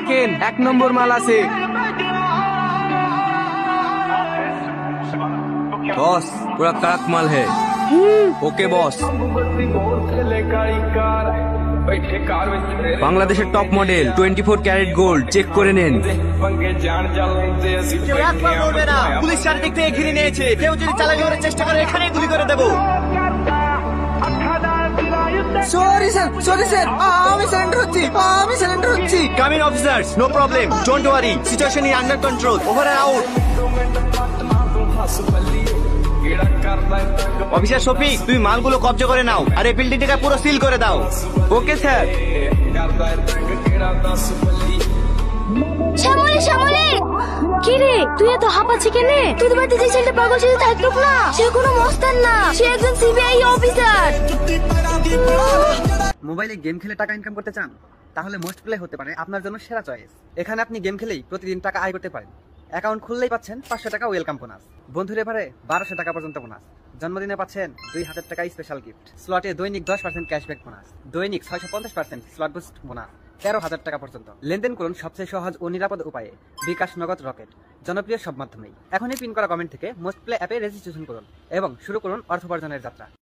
দেখেন 1 নম্বর মাল আছে। बॉस पूरा कड़क माल है। Okay boss. বাংলাদেশের top model 24 carat gold check করে নেন। কেউ একবার বলবে না পুলিশ চারদিক থেকে ঘিরে নিয়েছে, কেউ যদি চালাকি করার চেষ্টা করে এখানেই গুলি করে দেবো। সরি স্যার, আমি সারেন্ডার হচ্ছি। Come in officers, no problem, don't worry, situation is under control, over and out. Officer Shafiq, তুমি মালগুলো কবজা করে নাও আর এই বিল্ডিংটাকে পুরো সিল করে দাও। Okay sir. শ্যামলী কি রে, তুই এত হাঁপাচ্ছি কেনে? তোদের বাড়িতে যে ছেলেটা পাগল ছিল থাকতো না, সে কোনো মস্তান না, সে একজন সিবিআই অফিসার। মোবাইলে গেম খেলে টাকা ইনকাম করতে চান? তাহলে মোস্ট প্লে হতে পারে আপনার জন্য সেরা চয়েস। এখানে আপনি গেম খেলেই প্রতিদিন টাকা আয় করতে পারেন। অ্যাকাউন্ট খুললেই পাচ্ছেন 500 টাকা ওয়েলকাম বোনাস, বন্ধুর এবারে 1200 টাকা পর্যন্ত বোনাস, জন্মদিনে পাচ্ছেন 2000 টাকা স্পেশাল গিফট, স্লটে দৈনিক 10% ক্যাশব্যাক বোনাস, দৈনিক 650% স্লট বুস্ট বোনাস, 13,000 টাকা পর্যন্ত। লেনদেন করুন সবচেয়ে সহজ ও নিরাপদ উপায়ে, বিকাশ, নগদ, রকেট, জনপ্রিয় সব মাধ্যমেই। এখনই পিন করা কমেন্ট থেকে মোস্ট প্লে অ্যাপে রেজিস্ট্রেশন করুন এবং শুরু করুন অর্থ উপার্জনের যাত্রা।